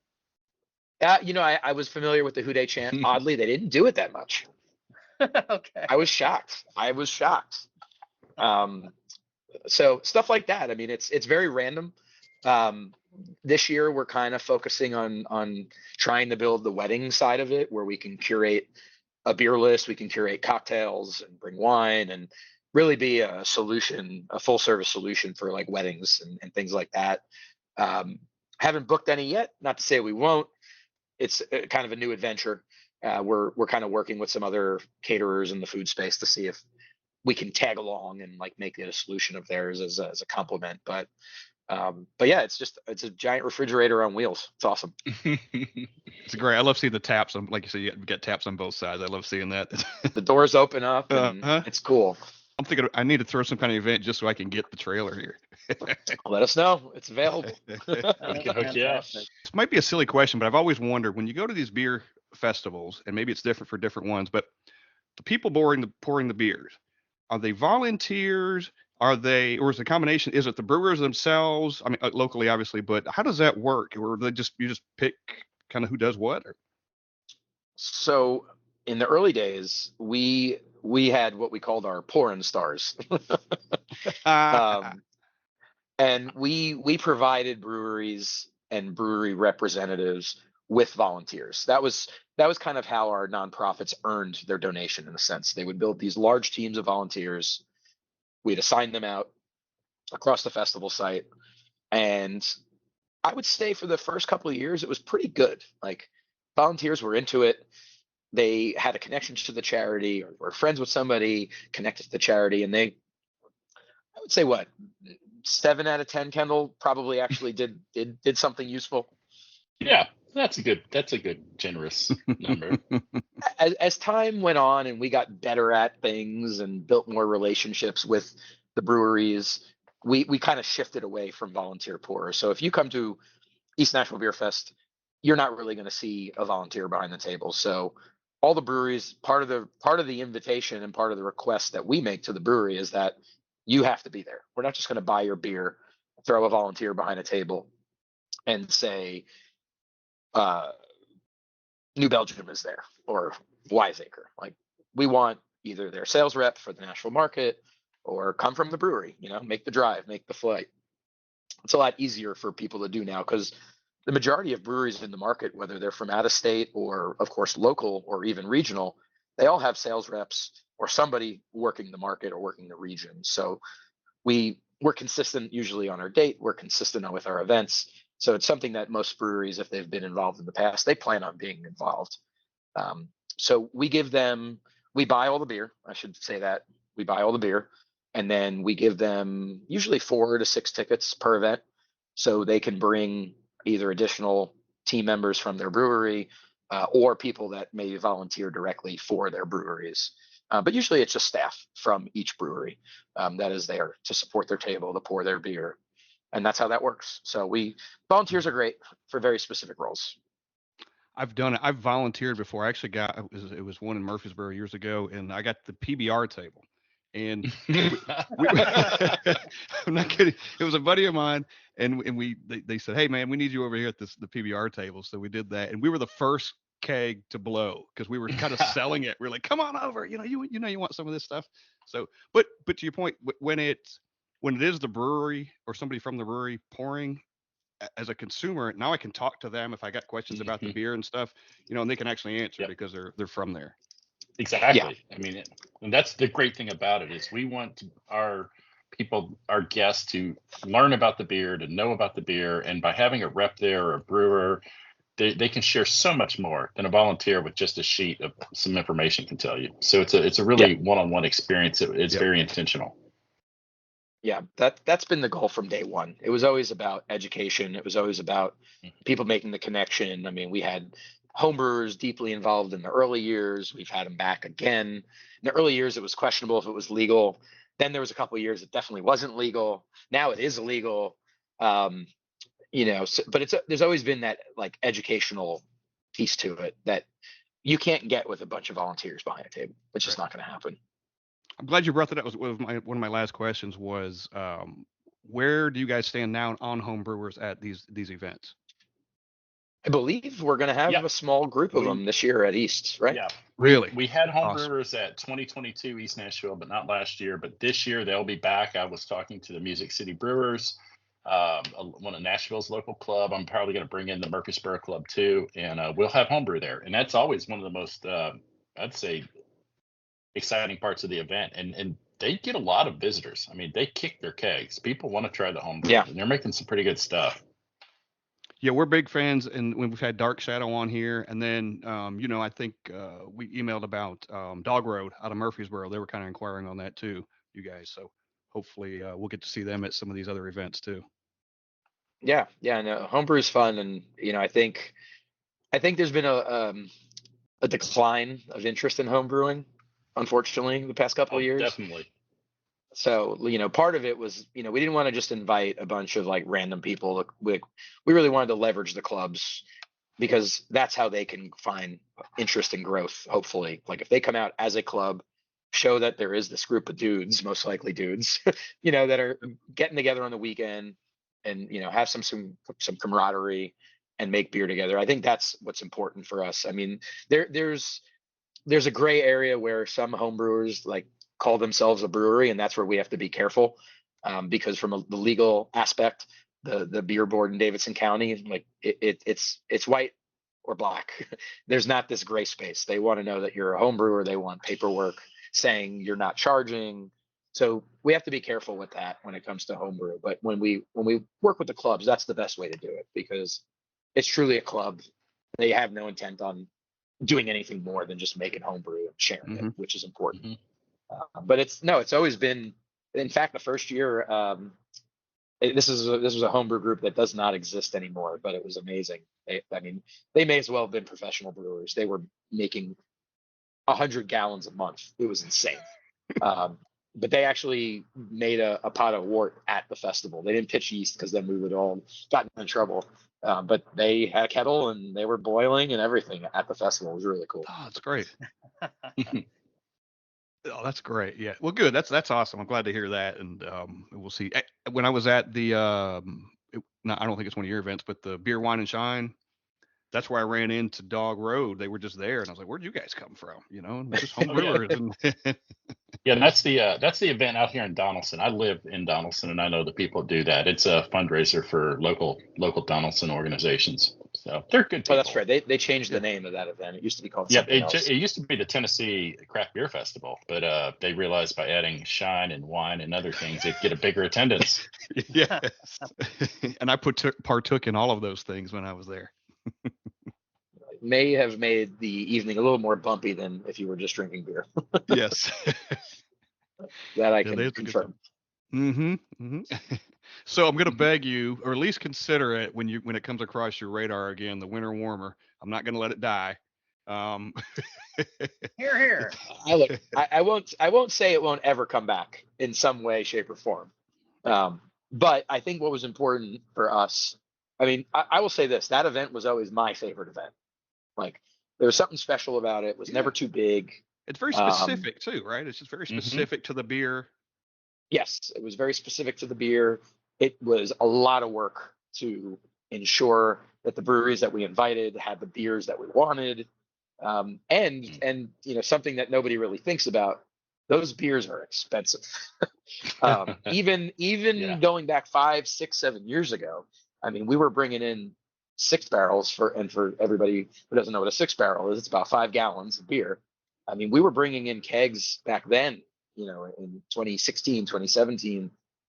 I was familiar with the Who Dey chant. Oddly, they didn't do it that much. Okay. I was shocked. So stuff like that. I mean, it's very random. This year we're kind of focusing on trying to build the wedding side of it, where we can curate a beer list, we can curate cocktails and bring wine, and really be a full service solution for like weddings and things like that. Haven't booked any yet. Not to say we won't. It's kind of a new adventure. We're kind of working with some other caterers in the food space to see if we can tag along and like make it a solution of theirs as a complement. But yeah, it's a giant refrigerator on wheels. It's awesome. It's great. I love seeing the taps on, like you said, you get taps on both sides. I love seeing that. The doors open up and it's cool. I'm thinking I need to throw some kind of event just so I can get the trailer here. Let us know. It's available. We can hook you up. This might be a silly question, but I've always wondered, when you go to these beer festivals, and maybe it's different for different ones, but the people pouring the beers, are they volunteers? Or is it a combination? Is it the brewers themselves? I mean, locally, obviously, but how does that work? Or you just pick kind of who does what? Or? So in the early days, we had what we called our pouring stars. And we provided breweries and brewery representatives with volunteers. That was kind of how our nonprofits earned their donation, in a sense. They would build these large teams of volunteers. We'd assign them out across the festival site. And I would say for the first couple of years, it was pretty good. Like, volunteers were into it. They had a connection to the charity, or were friends with somebody connected to the charity. And I would say 7 out of 10, Kendall, probably actually did something useful. Yeah, that's a good generous number. As time went on and we got better at things and built more relationships with the breweries, we kind of shifted away from volunteer pourers. So if you come to East Nashville Beer Fest, you're not really going to see a volunteer behind the table. So all the breweries, part of the invitation and part of the request that we make to the brewery is that you have to be there. We're not just going to buy your beer, throw a volunteer behind a table, and say, New Belgium is there, or Wiseacre. Like, we want either their sales rep for the Nashville market, or come from the brewery, make the drive, make the flight. It's a lot easier for people to do now, because the majority of breweries in the market, whether they're from out of state or of course local or even regional, they all have sales reps or somebody working the market or working the region. So we're consistent usually on our date. We're consistent with our events. So it's something that most breweries, if they've been involved in the past, they plan on being involved. So we buy all the beer. I should say that we buy all the beer, and then we give them usually 4 to 6 tickets per event, so they can bring either additional team members from their brewery or people that may volunteer directly for their breweries. But usually it's just staff from each brewery that is there to support their table, to pour their beer. And that's how that works. So volunteers are great for very specific roles. I've done it. I've volunteered before. I actually it was one in Murfreesboro years ago, and I got the PBR table. And I'm not kidding. It was a buddy of mine, and they said, "Hey man, we need you over here at the PBR table." So we did that, and we were the first keg to blow, because we were kind of selling it. We're like, "Come on over, you want some of this stuff." So, but to your point, when it is the brewery or somebody from the brewery pouring, as a consumer, now I can talk to them if I got questions about the beer and stuff, and they can actually answer because they're from there. Exactly. Yeah. I mean, and that's the great thing about it, is we want our guests to learn about the beer, to know about the beer. And by having a rep there, or a brewer, they can share so much more than a volunteer with just a sheet of some information can tell you. So it's a really one-on-one experience. It's very intentional. Yeah, that's been the goal from day one. It was always about education. It was always about people making the connection. I mean, we had homebrewers deeply involved in the early years. We've had them back again. In the early years, it was questionable if it was legal. Then there was a couple of years it definitely wasn't legal. Now it is illegal. But there's always been that like educational piece to it that you can't get with a bunch of volunteers behind a table. It's just not going to happen. I'm glad you brought that up. One of my last questions was, where do you guys stand now on home brewers at these events? I believe we're going to have a small group of them this year at East, right? Yeah. Really? We had homebrewers at 2022 East Nashville, but not last year. But this year they'll be back. I was talking to the Music City Brewers, one of Nashville's local club. I'm probably going to bring in the Murfreesboro Club too, and we'll have homebrew there. And that's always one of the most, I'd say, exciting parts of the event. And they get a lot of visitors. I mean, they kick their kegs. People want to try the homebrew, and they're making some pretty good stuff. Yeah, we're big fans, and when we've had Dark Shadow on here, and then I think we emailed about Dog Road out of Murfreesboro. They were kind of inquiring on that too, you guys. So hopefully we'll get to see them at some of these other events too. Yeah, no, homebrew is fun, and I think there's been a decline of interest in homebrewing, unfortunately, the past couple of years. Definitely. So, part of it was, we didn't want to just invite a bunch of like random people. We really wanted to leverage the clubs because that's how they can find interest and growth, hopefully. Like if they come out as a club, show that there is this group of dudes, most likely dudes, that are getting together on the weekend and, have some camaraderie and make beer together. I think that's what's important for us. I mean, there's a gray area where some homebrewers like call themselves a brewery, and that's where we have to be careful because from the legal aspect, the beer board in Davidson County, like it's white or black. There's not this gray space. They want to know that you're a home brewer. They want paperwork saying you're not charging. So we have to be careful with that when it comes to homebrew. But when we work with the clubs, that's the best way to do it because it's truly a club. They have no intent on doing anything more than just making homebrew and sharing it, which is important. But it's always been. In fact, the first year, this was a homebrew group that does not exist anymore, but it was amazing. They may as well have been professional brewers. They were making 100 gallons a month. It was insane. But they actually made a pot of wort at the festival. They didn't pitch yeast because then we would all gotten in trouble. But they had a kettle and they were boiling and everything at the festival. It was really cool. Oh, that's great. Oh, that's great. Yeah. Well, good. That's awesome. I'm glad to hear that. And we'll see. When I was at the, I don't think it's one of your events, but the Beer, Wine, and Shine, that's where I ran into Dog Road. They were just there, and I was like, "Where'd you guys come from?" And just home brewers. Yeah, that's the event out here in Donaldson. I live in Donaldson, and I know the people do that. It's a fundraiser for local Donaldson organizations. So they're good people. Oh, that's right. They changed the name of that event. It used to be called something else. It used to be the Tennessee Craft Beer Festival, but they realized by adding shine and wine and other things, they'd get a bigger attendance. Yes. And I partook in all of those things when I was there. May have made the evening a little more bumpy than if you were just drinking beer. Yes. That I can confirm. So I'm going to beg you, or at least consider it when it comes across your radar again, the winter warmer. I'm not going to let it die. Here. I won't say it won't ever come back in some way, shape, or form. But I think what was important for us, I will say this, that event was always my favorite event. Like there was something special about it. It was never too big. It's very specific too, right? It's just very specific to the beer. Yes, it was very specific to the beer. It was a lot of work to ensure that the breweries that we invited had the beers that we wanted. And something that nobody really thinks about, those beers are expensive. Even going back 5, 6, 7 years ago, we were bringing in 6 barrels for everybody who doesn't know what a 6 barrel is, it's about 5 gallons of beer. We were bringing in kegs back then, in 2016, 2017,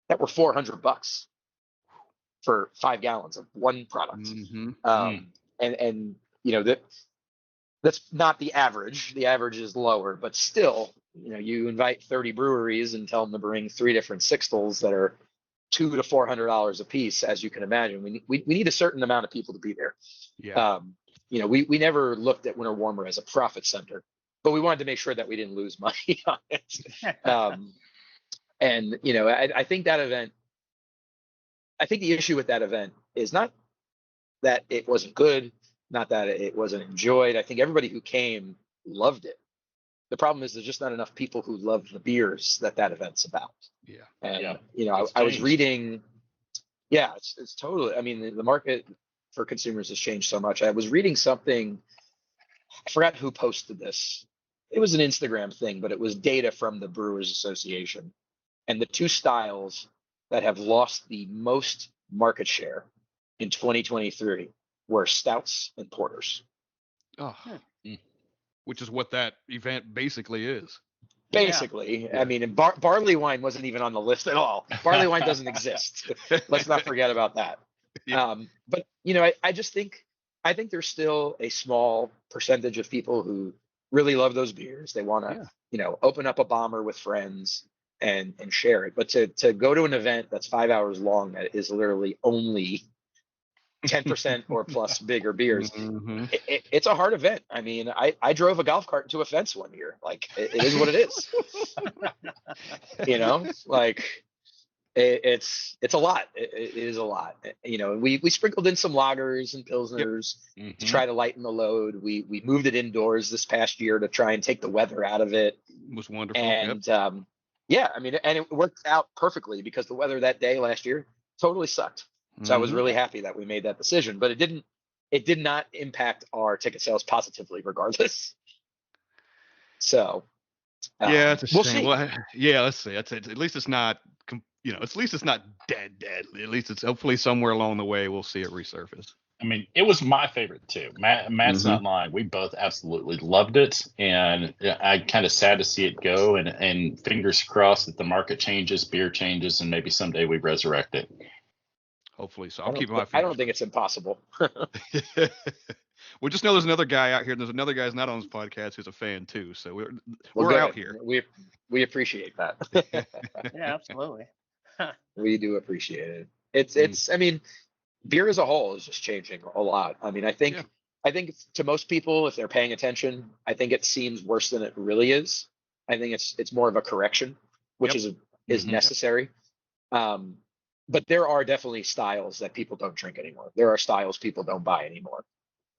that were $400 for 5 gallons of one product. and that's not the average. The average is lower, but still, you invite 30 breweries and tell them to bring 3 different sixtels that are $200 to $400 a piece. As you can imagine, we need a certain amount of people to be there. Yeah. We never looked at Winter Warmer as a profit center, but we wanted to make sure that we didn't lose money on it. And I think that event. I think the issue with that event is not that it wasn't good, not that it wasn't enjoyed. I think everybody who came loved it. The problem is there's just not enough people who love the beers that event's about. Yeah. And Yeah. I was reading. Yeah, it's totally. I mean, the market for consumers has changed so much. I was reading something. I forgot who posted this. It was an Instagram thing, but it was data from the Brewers Association, and the 2 styles that have lost the most market share in 2023 were stouts and porters. Oh, which is what that event basically is. Basically, Yeah. I mean, and barley wine wasn't even on the list at all. Barley wine doesn't exist. Let's not forget about that. Yeah. But I just think there's still a small percentage of people who really love those beers. They want to, open up a bomber with friends and share it. But to go to an event that's 5 hours long that is literally only 10% or plus bigger beers, it's a hard event. I mean, I drove a golf cart into a fence one year. Like, it is what it is. Like, it's a lot. It is a lot. We sprinkled in some lagers and pilsners to try to lighten the load. We moved it indoors this past year to try and take the weather out of it. It was wonderful. And I mean, and it worked out perfectly because the weather that day last year totally sucked. So I was really happy that we made that decision, but it did not impact our ticket sales positively regardless. So it's a shame. we'll see. Well, yeah, let's see. At least it's not, at least it's not dead. At least it's hopefully somewhere along the way we'll see it resurface. I mean, it was my favorite too. Matt's not lying. We both absolutely loved it, and I'm kind of sad to see it go. And fingers crossed that the market changes, beer changes, and maybe someday we resurrect it. Hopefully so. I'll keep my fingers. I don't think it's impossible. We just know there's another guy out here. There's another gu's not on this podcast who's a fan too. So we're out here. We appreciate that. Yeah, absolutely. We do appreciate it. It's. I mean, beer as a whole is just changing a lot. I mean, I think to most people, if they're paying attention, I think it seems worse than it really is. I think it's more of a correction, which is necessary. But there are definitely styles that people don't drink anymore. There are styles people don't buy anymore.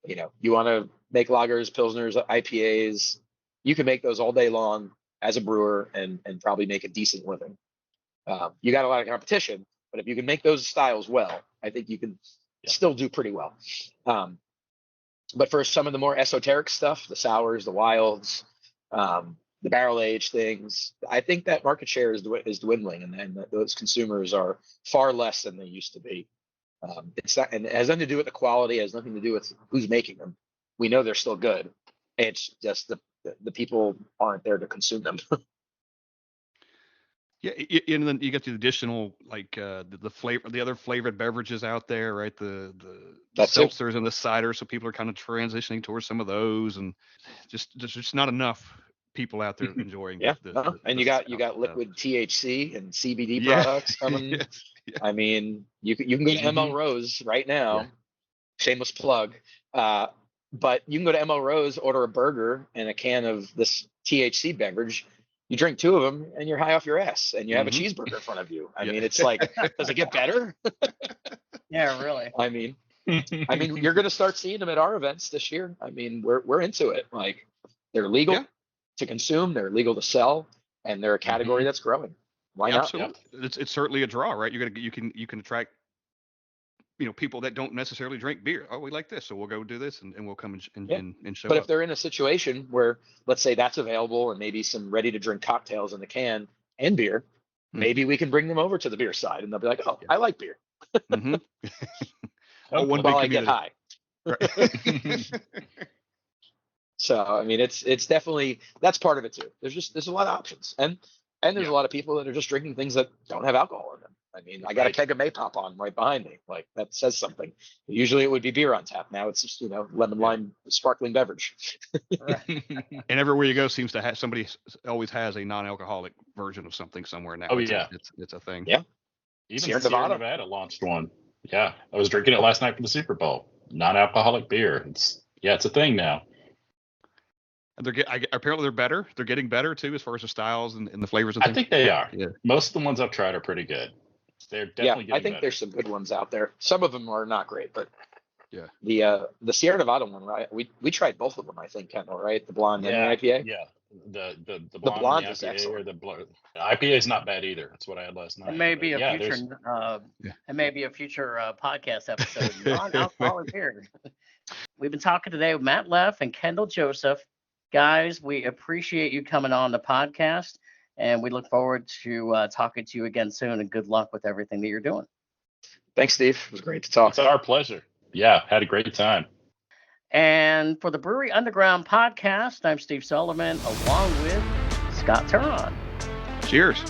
You want to make lagers, pilsners, IPAs, you can make those all day long as a brewer and probably make a decent living. You got a lot of competition, but if you can make those styles well, I think you can still do pretty well. But for some of the more esoteric stuff, the sours, the wilds, the barrel aged things, I think that market share is dwindling, and those consumers are far less than they used to be. It's not, and it has nothing to do with the quality. It has nothing to do with who's making them. We know they're still good. It's just the people aren't there to consume them. Yeah, and then you get the additional the flavor, the other flavored beverages out there, right? The seltzers and the cider, so people are kind of transitioning towards some of those, and there's just not enough people out there enjoying. And you got liquid THC and CBD products coming. I mean, you can go to ML Rose right now. Shameless plug. But you can go to ML Rose, order a burger and a can of this THC beverage. You drink 2 of them and you're high off your ass, and you have a cheeseburger in front of you. I mean, it's like, does it get better? Yeah, really. I mean, you're going to start seeing them at our events this year. I mean, we're into it. Like, they're legal to consume, they're legal to sell, and they're a category that's growing. Why not? Absolutely. It's certainly a draw, right? You can attract people that don't necessarily drink beer. Oh, we like this, so we'll go do this, and we'll come and show up. But if they're in a situation where, let's say, that's available, and maybe some ready to drink cocktails in the can and beer, maybe we can bring them over to the beer side, and they'll be like, "Oh, I like beer." One while I get high. Right. So I mean, it's definitely, that's part of it too. There's a lot of options, and there's a lot of people that are just drinking things that don't have alcohol in them. I mean, I got a keg of Maypop on right behind me. Like, that says something. Usually it would be beer on tap. Now it's just, lemon lime sparkling beverage. Right. And everywhere you go seems to have somebody always has a non-alcoholic version of something somewhere now. Oh, it's yeah. It's a thing. Yeah. Even Sierra Sierra Nevada. Nevada launched one. Yeah, I was drinking it last night for the Super Bowl. Non-alcoholic beer. It's a thing now. And apparently they're better. They're getting better too, as far as the styles and the flavors and I things. think they are. Yeah. Most of the ones I've tried are pretty good. They're definitely getting I think better. there's some good ones out there. Some of them are not great, but Yeah. The Sierra Nevada one, right? We tried both of them, I think, Kendall, right? The blonde and the IPA. Yeah, the blonde blonde is IPA excellent. The IPA is not bad either. That's what I had last night. It may be But a yeah, future. Yeah. It may be a future podcast episode. Non-alcoholic beer. We've been talking today with Matt Leff and Kendall Joseph. Guys, we appreciate you coming on the podcast, and we look forward to talking to you again soon. And good luck with everything that you're doing. Thanks, Steve. It was great to talk. It's our pleasure. Yeah, had a great time. And for the Brewery Underground Podcast, I'm Steve Sullivan, along with Scott Touron. Cheers.